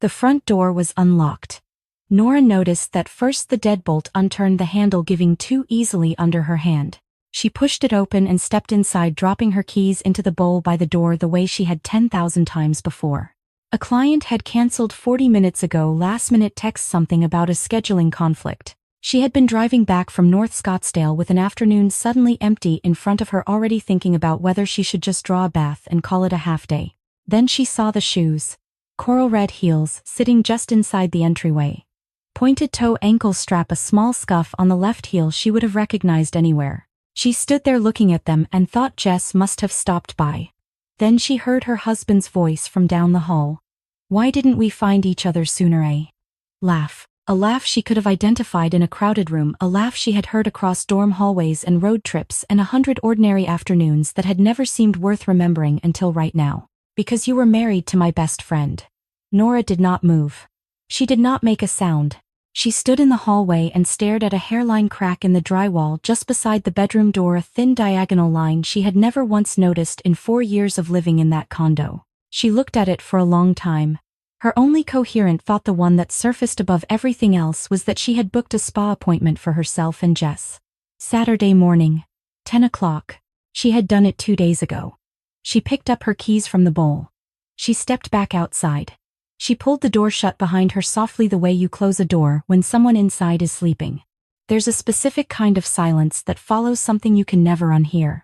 The front door was unlocked. Nora noticed that first the deadbolt unturned the handle, giving too easily under her hand. She pushed it open and stepped inside, dropping her keys into the bowl by the door the way she had 10,000 times before. A client had cancelled 40 minutes ago. Last-minute text, something about a scheduling conflict. She had been driving back from North Scottsdale with an afternoon suddenly empty in front of her, already thinking about whether she should just draw a bath and call it a half-day. Then she saw the shoes. Coral red heels, sitting just inside the entryway. Pointed toe ankle strap, a small scuff on the left heel she would have recognized anywhere. She stood there looking at them and thought Jess must have stopped by. Then she heard her husband's voice from down the hall. "Why didn't we find each other sooner, eh?" Laugh. A laugh she could have identified in a crowded room, a laugh she had heard across dorm hallways and road trips and 100 ordinary afternoons that had never seemed worth remembering until right now. "Because you were married to my best friend." Nora did not move. She did not make a sound. She stood in the hallway and stared at a hairline crack in the drywall just beside the bedroom door, a thin diagonal line she had never once noticed in 4 years of living in that condo. She looked at it for a long time. Her only coherent thought, the one that surfaced above everything else, was that she had booked a spa appointment for herself and Jess. Saturday morning. 10 o'clock. She had done it 2 days ago. She picked up her keys from the bowl. She stepped back outside. She pulled the door shut behind her softly, the way you close a door when someone inside is sleeping. There's a specific kind of silence that follows something you can never unhear.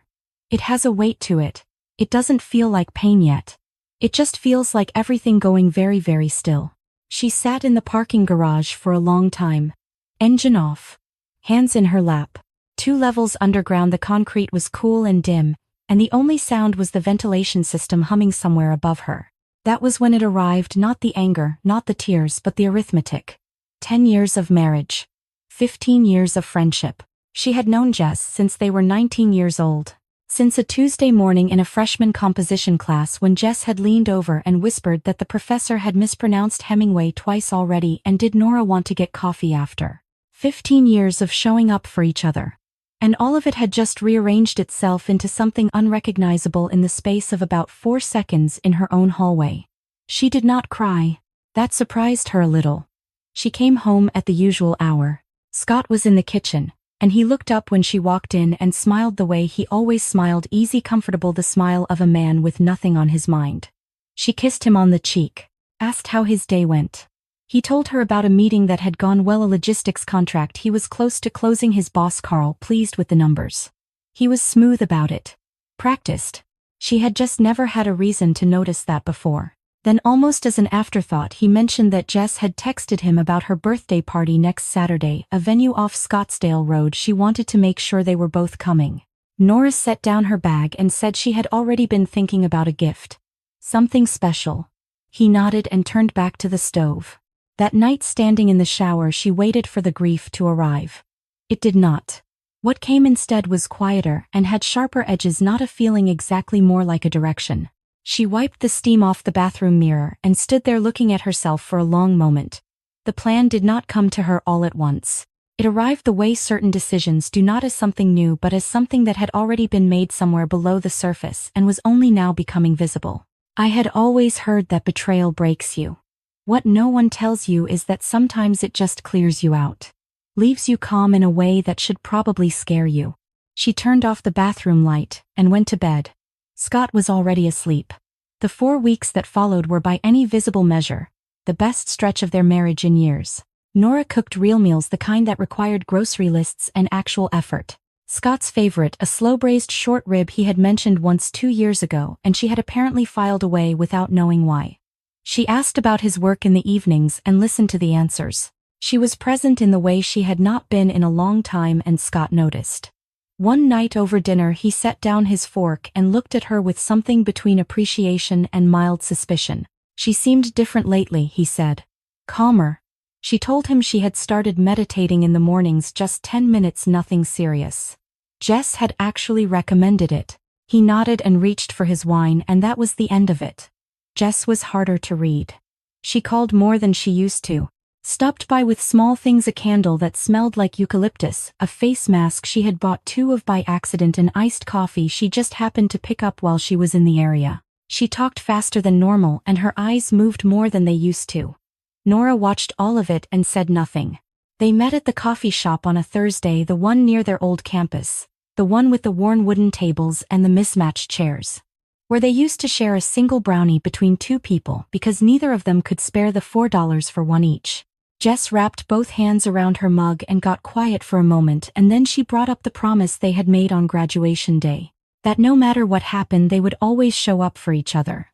It has a weight to it. It doesn't feel like pain yet. It just feels like everything going very, very still. She sat in the parking garage for a long time. Engine off. Hands in her lap. 2 levels underground, the concrete was cool and dim, and the only sound was the ventilation system humming somewhere above her. That was when it arrived, not the anger, not the tears, but the arithmetic. 10 years of marriage. 15 years of friendship. She had known Jess since they were 19 years old. Since a Tuesday morning in a freshman composition class when Jess had leaned over and whispered that the professor had mispronounced Hemingway twice already, and did Nora want to get coffee after. 15 years of showing up for each other. And all of it had just rearranged itself into something unrecognizable in the space of about 4 seconds in her own hallway. She did not cry. That surprised her a little. She came home at the usual hour. Scott was in the kitchen, and he looked up when she walked in and smiled the way he always smiled, easy, comfortable, the smile of a man with nothing on his mind. She kissed him on the cheek, asked how his day went. He told her about a meeting that had gone well, a logistics contract he was close to closing. His boss Carl, pleased with the numbers. He was smooth about it. Practiced. She had just never had a reason to notice that before. Then, almost as an afterthought, he mentioned that Jess had texted him about her birthday party next Saturday, a venue off Scottsdale Road. She wanted to make sure they were both coming. Nora set down her bag and said she had already been thinking about a gift. Something special. He nodded and turned back to the stove. That night, standing in the shower, she waited for the grief to arrive. It did not. What came instead was quieter and had sharper edges, not a feeling exactly, more like a direction. She wiped the steam off the bathroom mirror and stood there looking at herself for a long moment. The plan did not come to her all at once. It arrived the way certain decisions do, not as something new but as something that had already been made somewhere below the surface and was only now becoming visible. I had always heard that betrayal breaks you. What no one tells you is that sometimes it just clears you out. Leaves you calm in a way that should probably scare you. She turned off the bathroom light and went to bed. Scott was already asleep. The 4 weeks that followed were, by any visible measure, the best stretch of their marriage in years. Nora cooked real meals, the kind that required grocery lists and actual effort. Scott's favorite, a slow-braised short rib he had mentioned once 2 years ago, and she had apparently filed away without knowing why. She asked about his work in the evenings and listened to the answers. She was present in the way she had not been in a long time, and Scott noticed. One night over dinner he set down his fork and looked at her with something between appreciation and mild suspicion. She seemed different lately, he said. Calmer. She told him she had started meditating in the mornings, just 10 minutes, nothing serious. Jess had actually recommended it. He nodded and reached for his wine, and that was the end of it. Jess was harder to read. She called more than she used to. Stopped by with small things, a candle that smelled like eucalyptus, a face mask she had bought 2 of by accident, and iced coffee she just happened to pick up while she was in the area. She talked faster than normal and her eyes moved more than they used to. Nora watched all of it and said nothing. They met at the coffee shop on a Thursday, the one near their old campus, the one with the worn wooden tables and the mismatched chairs, where they used to share a single brownie between two people because neither of them could spare the $4 for one each. Jess wrapped both hands around her mug and got quiet for a moment, and then she brought up the promise they had made on graduation day, that no matter what happened they would always show up for each other.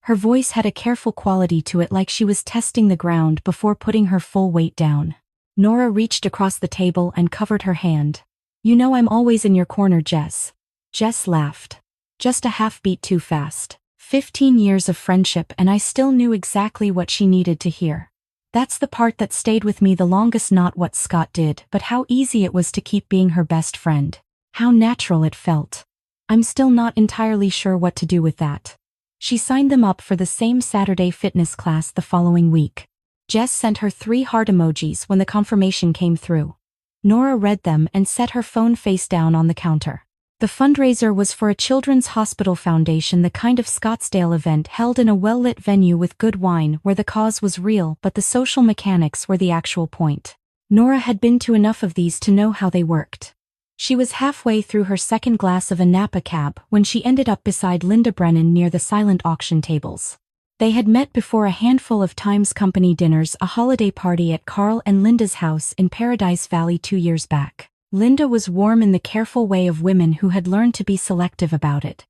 Her voice had a careful quality to it, like she was testing the ground before putting her full weight down. Nora reached across the table and covered her hand. "You know I'm always in your corner, Jess." Jess laughed. Just a half beat too fast. 15 years of friendship and I still knew exactly what she needed to hear. That's the part that stayed with me the longest, not what Scott did, but how easy it was to keep being her best friend. How natural it felt. I'm still not entirely sure what to do with that. She signed them up for the same Saturday fitness class the following week. Jess sent her 3 heart emojis when the confirmation came through. Nora read them and set her phone face down on the counter. The fundraiser was for a children's hospital foundation, the kind of Scottsdale event held in a well-lit venue with good wine, where the cause was real but the social mechanics were the actual point. Nora had been to enough of these to know how they worked. She was halfway through her second glass of a Napa cab when she ended up beside Linda Brennan near the silent auction tables. They had met before a handful of times, company dinners, a holiday party at Carl and Linda's house in Paradise Valley 2 years back. Linda was warm in the careful way of women who had learned to be selective about it.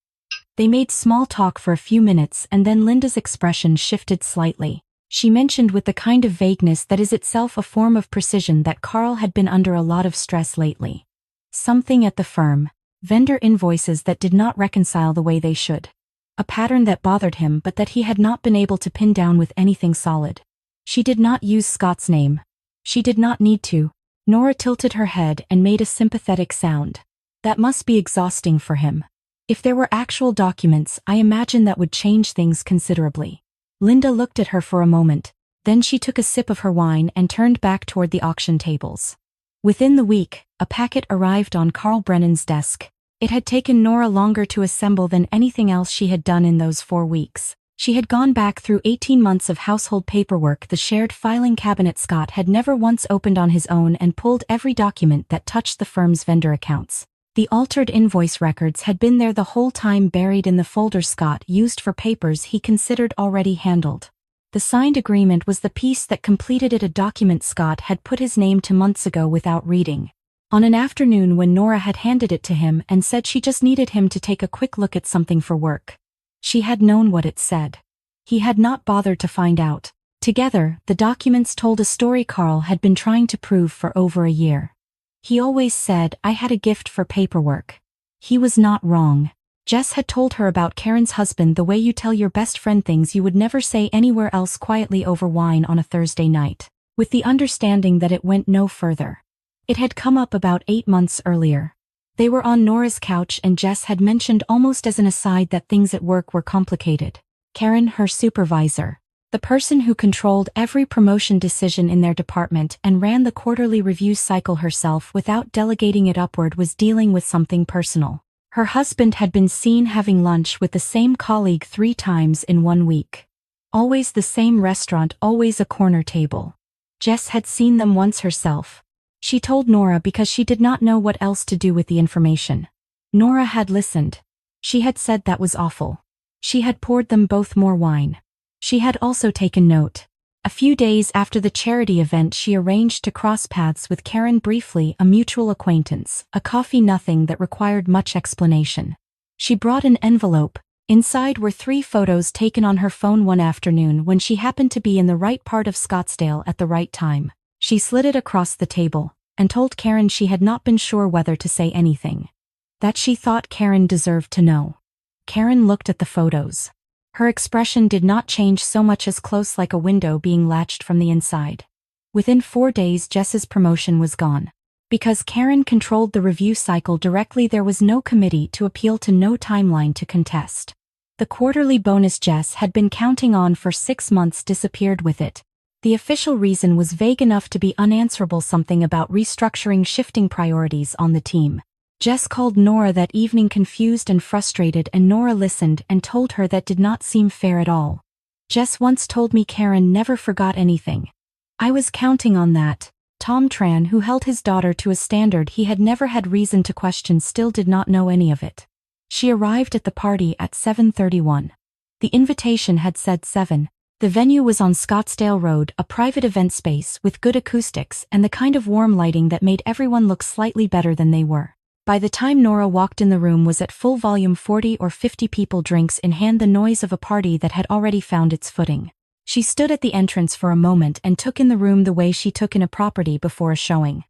They made small talk for a few minutes and then Linda's expression shifted slightly. She mentioned with the kind of vagueness that is itself a form of precision that Carl had been under a lot of stress lately. Something at the firm, vendor invoices that did not reconcile the way they should. A pattern that bothered him but that he had not been able to pin down with anything solid. She did not use Scott's name. She did not need to. Nora tilted her head and made a sympathetic sound. That must be exhausting for him. If there were actual documents, I imagine that would change things considerably. Linda looked at her for a moment, then she took a sip of her wine and turned back toward the auction tables. Within the week, a packet arrived on Carl Brennan's desk. It had taken Nora longer to assemble than anything else she had done in those 4 weeks. She had gone back through 18 months of household paperwork, the shared filing cabinet Scott had never once opened on his own, and pulled every document that touched the firm's vendor accounts. The altered invoice records had been there the whole time, buried in the folder Scott used for papers he considered already handled. The signed agreement was the piece that completed it, a document Scott had put his name to months ago without reading. On an afternoon when Nora had handed it to him and said she just needed him to take a quick look at something for work. She had known what it said. He had not bothered to find out. Together, the documents told a story Carl had been trying to prove for over a year. He always said, "I had a gift for paperwork." He was not wrong. Jess had told her about Karen's husband the way you tell your best friend things you would never say anywhere else, quietly over wine on a Thursday night, with the understanding that it went no further. It had come up about 8 months earlier. They were on Nora's couch and Jess had mentioned almost as an aside that things at work were complicated. Karen, her supervisor, the person who controlled every promotion decision in their department and ran the quarterly review cycle herself without delegating it upward, was dealing with something personal. Her husband had been seen having lunch with the same colleague 3 times in 1 week. Always the same restaurant, always a corner table. Jess had seen them once herself. She told Nora because she did not know what else to do with the information. Nora had listened. She had said that was awful. She had poured them both more wine. She had also taken note. A few days after the charity event, she arranged to cross paths with Karen briefly, a mutual acquaintance, a coffee, nothing that required much explanation. She brought an envelope. Inside were 3 photos taken on her phone one afternoon when she happened to be in the right part of Scottsdale at the right time. She slid it across the table and told Karen she had not been sure whether to say anything. That she thought Karen deserved to know. Karen looked at the photos. Her expression did not change so much as close, like a window being latched from the inside. Within 4 days Jess's promotion was gone. Because Karen controlled the review cycle directly, there was no committee to appeal to, no timeline to contest. The quarterly bonus Jess had been counting on for 6 months disappeared with it. The official reason was vague enough to be unanswerable, something about restructuring, shifting priorities on the team. Jess called Nora that evening, confused and frustrated, and Nora listened and told her that did not seem fair at all. Jess once told me Karen never forgot anything. I was counting on that. Tom Tran, who held his daughter to a standard he had never had reason to question, still did not know any of it. She arrived at the party at 7:31. The invitation had said 7. The venue was on Scottsdale Road, a private event space with good acoustics and the kind of warm lighting that made everyone look slightly better than they were. By the time Nora walked in, the room was at full volume, 40 or 50 people, drinks in hand, the noise of a party that had already found its footing. She stood at the entrance for a moment and took in the room the way she took in a property before a showing.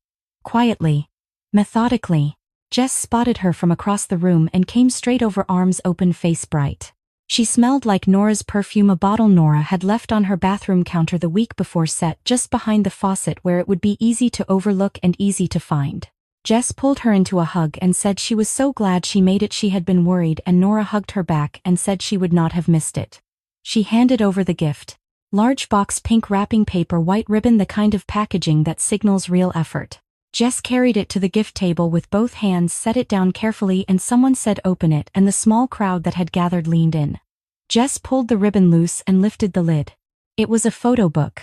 Quietly, methodically, Jess spotted her from across the room and came straight over, arms open, face bright. She smelled like Nora's perfume, a bottle Nora had left on her bathroom counter the week before, set just behind the faucet where it would be easy to overlook and easy to find. Jess pulled her into a hug and said she was so glad she made it. She had been worried, and Nora hugged her back and said she would not have missed it. She handed over the gift. Large box, pink wrapping paper, white ribbon, the kind of packaging that signals real effort. Jess carried it to the gift table with both hands, set it down carefully, and someone said, "Open it," and the small crowd that had gathered leaned in. Jess pulled the ribbon loose and lifted the lid. It was a photo book.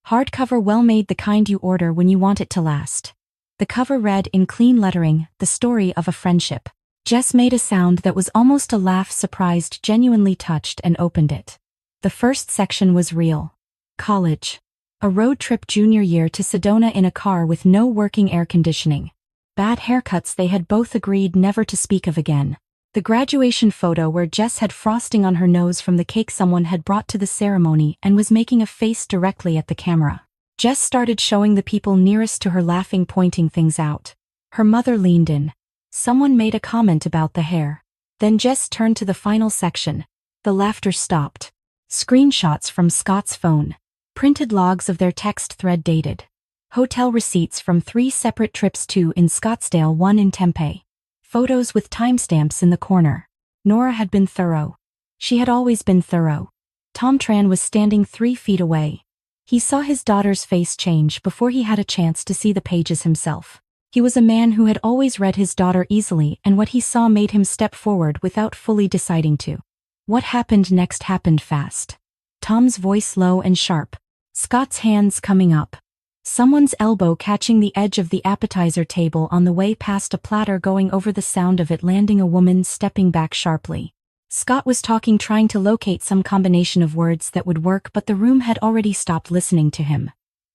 Hardcover, well made, the kind you order when you want it to last. The cover read in clean lettering, "The Story of a Friendship." Jess made a sound that was almost a laugh, surprised, genuinely touched, and opened it. The first section was real. College. A road trip junior year to Sedona in a car with no working air conditioning. Bad haircuts they had both agreed never to speak of again. The graduation photo where Jess had frosting on her nose from the cake someone had brought to the ceremony and was making a face directly at the camera. Jess started showing the people nearest to her, laughing, pointing things out. Her mother leaned in. Someone made a comment about the hair. Then Jess turned to the final section. The laughter stopped. Screenshots from Scott's phone. Printed logs of their text thread dated. Hotel receipts from 3 separate trips, 2 in Scottsdale, 1 in Tempe. Photos with timestamps in the corner. Nora had been thorough. She had always been thorough. Tom Tran was standing 3 feet away. He saw his daughter's face change before he had a chance to see the pages himself. He was a man who had always read his daughter easily, and what he saw made him step forward without fully deciding to. What happened next happened fast. Tom's voice low and sharp. Scott's hands coming up. Someone's elbow catching the edge of the appetizer table on the way past, a platter going over, the sound of it landing, a woman stepping back sharply. Scott was talking, trying to locate some combination of words that would work, but the room had already stopped listening to him.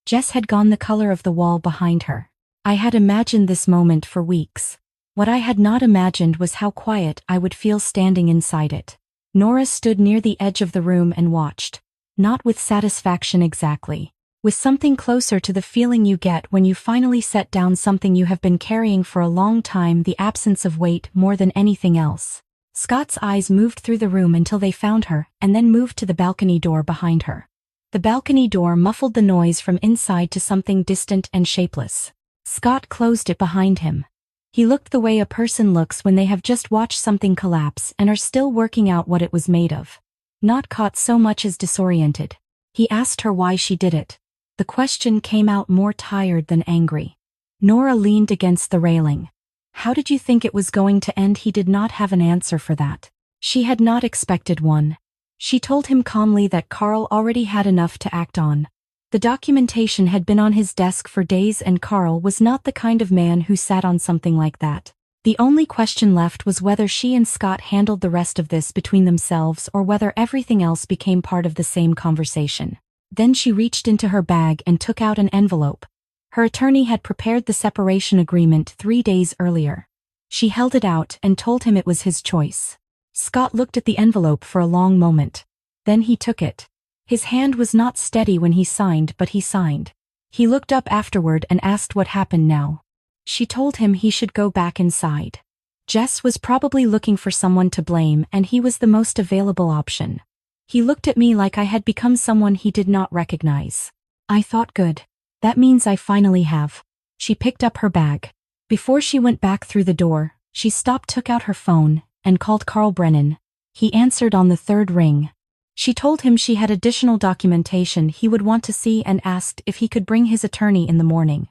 Jess had gone the color of the wall behind her. I had imagined this moment for weeks. What I had not imagined was how quiet I would feel standing inside it. Nora stood near the edge of the room and watched. Not with satisfaction exactly. With something closer to the feeling you get when you finally set down something you have been carrying for a long time, the absence of weight more than anything else. Scott's eyes moved through the room until they found her, and then moved to the balcony door behind her. The balcony door muffled the noise from inside to something distant and shapeless. Scott closed it behind him. He looked the way a person looks when they have just watched something collapse and are still working out what it was made of. Not caught so much as disoriented. He asked her why she did it. The question came out more tired than angry. Nora leaned against the railing. How did you think it was going to end? He did not have an answer for that. She had not expected one. She told him calmly that Carl already had enough to act on. The documentation had been on his desk for days, and Carl was not the kind of man who sat on something like that. The only question left was whether she and Scott handled the rest of this between themselves, or whether everything else became part of the same conversation. Then she reached into her bag and took out an envelope. Her attorney had prepared the separation agreement 3 days earlier. She held it out and told him it was his choice. Scott looked at the envelope for a long moment. Then he took it. His hand was not steady when he signed, but he signed. He looked up afterward and asked what happened now. She told him he should go back inside. Jess was probably looking for someone to blame, and he was the most available option. He looked at me like I had become someone he did not recognize. I thought, good. That means I finally have. She picked up her bag. Before she went back through the door, she stopped, took out her phone, and called Carl Brennan. He answered on the 3rd ring. She told him she had additional documentation he would want to see and asked if he could bring his attorney in the morning.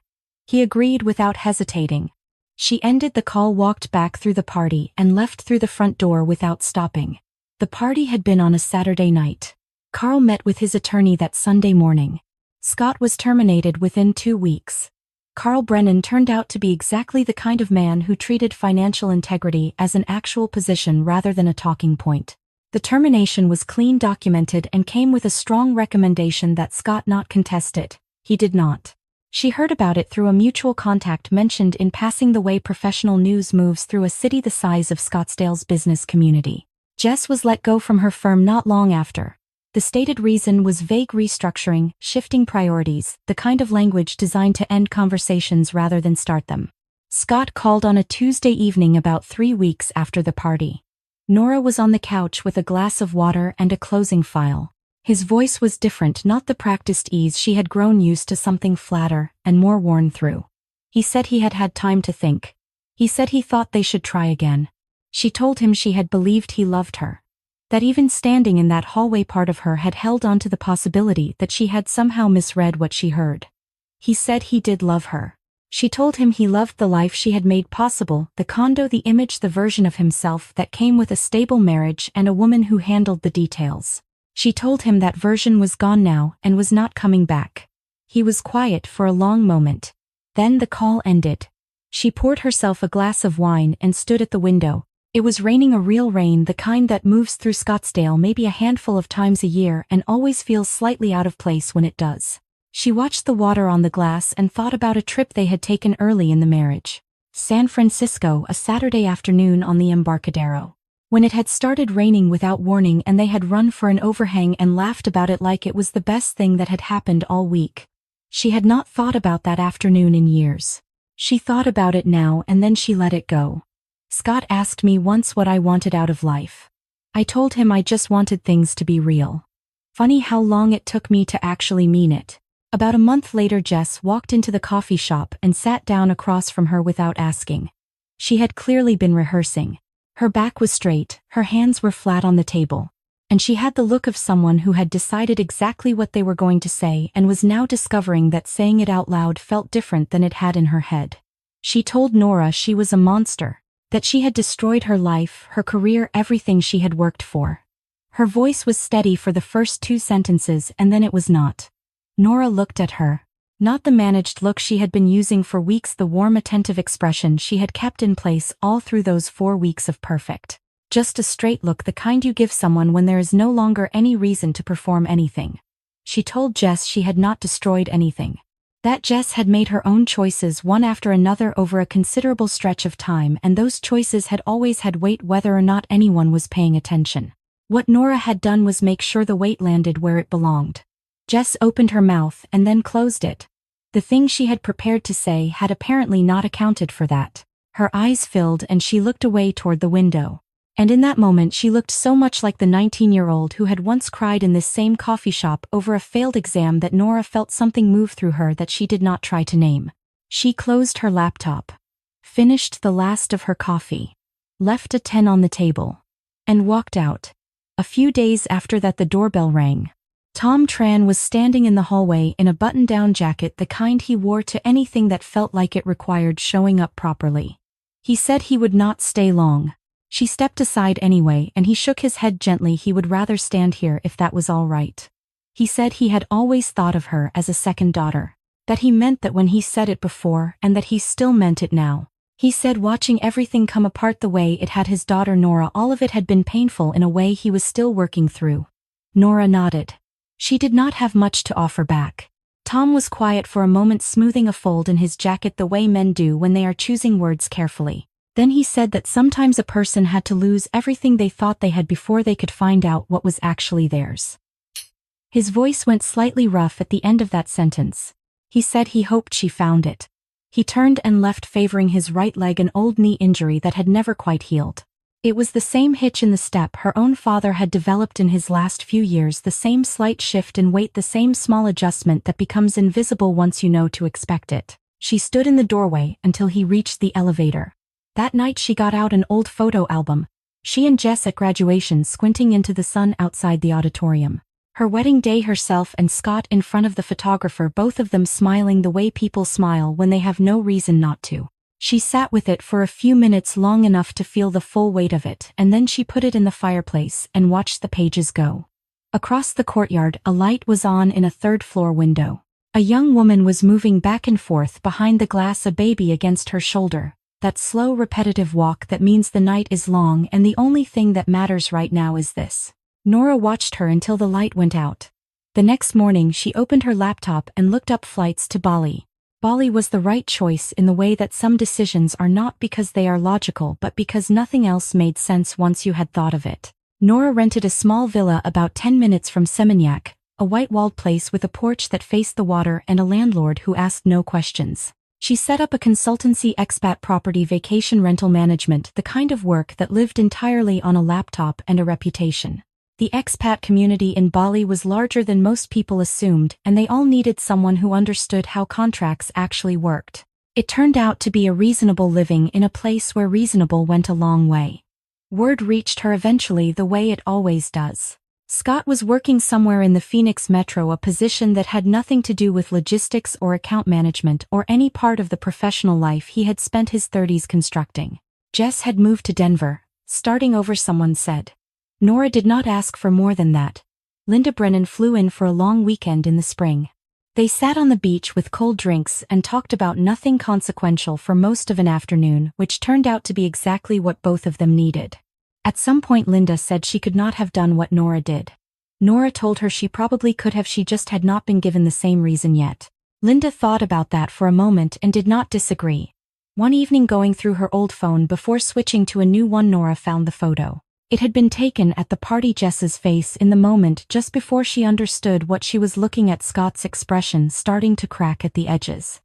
He agreed without hesitating. She ended the call, walked back through the party, and left through the front door without stopping. The party had been on a Saturday night. Carl met with his attorney that Sunday morning. Scott was terminated within 2 weeks. Carl Brennan turned out to be exactly the kind of man who treated financial integrity as an actual position rather than a talking point. The termination was clean documented and came with a strong recommendation that Scott not contest it. He did not. She heard about it through a mutual contact mentioned in passing the way professional news moves through a city the size of Scottsdale's business community. Jess was let go from her firm not long after. The stated reason was vague restructuring, shifting priorities, the kind of language designed to end conversations rather than start them. Scott called on a Tuesday evening about 3 weeks after the party. Nora was on the couch with a glass of water and a closing file. His voice was different, not the practiced ease she had grown used to, something flatter and more worn through. He said he had had time to think. He said he thought they should try again. She told him she had believed he loved her. That even standing in that hallway part of her had held on to the possibility that she had somehow misread what she heard. He said he did love her. She told him he loved the life she had made possible, the condo, the image, the version of himself that came with a stable marriage and a woman who handled the details. She told him that version was gone now and was not coming back. He was quiet for a long moment. Then the call ended. She poured herself a glass of wine and stood at the window. It was raining, a real rain, the kind that moves through Scottsdale maybe a handful of times a year and always feels slightly out of place when it does. She watched the water on the glass and thought about a trip they had taken early in the marriage. San Francisco, a Saturday afternoon on the Embarcadero. When it had started raining without warning and they had run for an overhang and laughed about it like it was the best thing that had happened all week. She had not thought about that afternoon in years. She thought about it now and then she let it go. Scott asked me once what I wanted out of life. I told him I just wanted things to be real. Funny how long it took me to actually mean it. About a month later, Jess walked into the coffee shop and sat down across from her without asking. She had clearly been rehearsing. Her back was straight, her hands were flat on the table, and she had the look of someone who had decided exactly what they were going to say and was now discovering that saying it out loud felt different than it had in her head. She told Nora she was a monster. That she had destroyed her life, her career, everything she had worked for. Her voice was steady for the first 2 sentences and then it was not. Nora looked at her. Not the managed look she had been using for weeks, the warm, attentive expression she had kept in place all through those 4 weeks of perfect. Just a straight look, the kind you give someone when there is no longer any reason to perform anything. She told Jess she had not destroyed anything. That Jess had made her own choices one after another over a considerable stretch of time, and those choices had always had weight whether or not anyone was paying attention. What Nora had done was make sure the weight landed where it belonged. Jess opened her mouth and then closed it. The thing she had prepared to say had apparently not accounted for that. Her eyes filled and she looked away toward the window. And in that moment she looked so much like the 19-year-old who had once cried in this same coffee shop over a failed exam that Nora felt something move through her that she did not try to name. She closed her laptop, finished the last of her coffee, left a 10 on the table, and walked out. A few days after that the doorbell rang. Tom Tran was standing in the hallway in a button-down jacket, the kind he wore to anything that felt like it required showing up properly. He said he would not stay long. She stepped aside anyway and he shook his head gently. He would rather stand here if that was all right. He said he had always thought of her as a second daughter. That he meant that when he said it before and that he still meant it now. He said watching everything come apart the way it had his daughter Nora, all of it had been painful in a way he was still working through. Nora nodded. She did not have much to offer back. Tom was quiet for a moment, smoothing a fold in his jacket the way men do when they are choosing words carefully. Then he said that sometimes a person had to lose everything they thought they had before they could find out what was actually theirs. His voice went slightly rough at the end of that sentence. He said he hoped she found it. He turned and left, favoring his right leg, an old knee injury that had never quite healed. It was the same hitch in the step her own father had developed in his last few years, the same slight shift in weight, the same small adjustment that becomes invisible once you know to expect it. She stood in the doorway until he reached the elevator. That night she got out an old photo album. She and Jess at graduation, squinting into the sun outside the auditorium. Her wedding day, herself and Scott in front of the photographer, both of them smiling the way people smile when they have no reason not to. She sat with it for a few minutes, long enough to feel the full weight of it, and then she put it in the fireplace and watched the pages go. Across the courtyard, a light was on in a third-floor window. A young woman was moving back and forth behind the glass, a baby against her shoulder. That slow, repetitive walk that means the night is long and the only thing that matters right now is this. Nora watched her until the light went out. The next morning she opened her laptop and looked up flights to Bali. Bali was the right choice in the way that some decisions are not because they are logical but because nothing else made sense once you had thought of it. Nora rented a small villa about 10 minutes from Seminyak, a white-walled place with a porch that faced the water and a landlord who asked no questions. She set up a consultancy, expat property vacation rental management, the kind of work that lived entirely on a laptop and a reputation. The expat community in Bali was larger than most people assumed, and they all needed someone who understood how contracts actually worked. It turned out to be a reasonable living in a place where reasonable went a long way. Word reached her eventually, the way it always does. Scott was working somewhere in the Phoenix metro, a position that had nothing to do with logistics or account management or any part of the professional life he had spent his 30s constructing. Jess had moved to Denver, starting over, someone said. Nora did not ask for more than that. Linda Brennan flew in for a long weekend in the spring. They sat on the beach with cold drinks and talked about nothing consequential for most of an afternoon, which turned out to be exactly what both of them needed. At some point Linda said she could not have done what Nora did. Nora told her she probably could have, she just had not been given the same reason yet. Linda thought about that for a moment and did not disagree. One evening, going through her old phone before switching to a new one, Nora found the photo. It had been taken at the party. Jess's face in the moment just before she understood what she was looking at, Scott's expression starting to crack at the edges.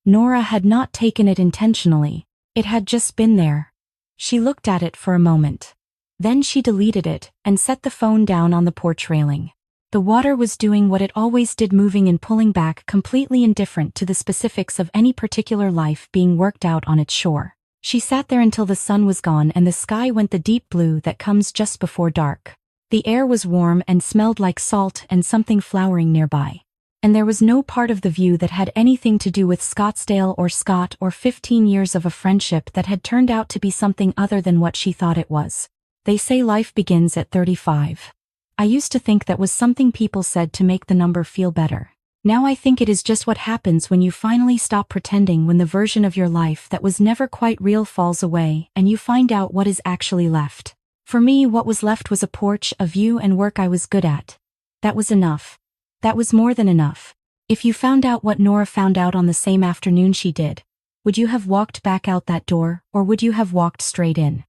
Nora had not taken it intentionally. It had just been there. She looked at it for a moment. Then she deleted it and set the phone down on the porch railing. The water was doing what it always did, moving and pulling back, completely indifferent to the specifics of any particular life being worked out on its shore. She sat there until the sun was gone and the sky went the deep blue that comes just before dark. The air was warm and smelled like salt and something flowering nearby. And there was no part of the view that had anything to do with Scottsdale or Scott or 15 years of a friendship that had turned out to be something other than what she thought it was. They say life begins at 35. I used to think that was something people said to make the number feel better. Now I think it is just what happens when you finally stop pretending, when the version of your life that was never quite real falls away and you find out what is actually left. For me, what was left was a porch, a view, and work I was good at. That was enough. That was more than enough. If you found out what Nora found out on the same afternoon she did, would you have walked back out that door, or would you have walked straight in?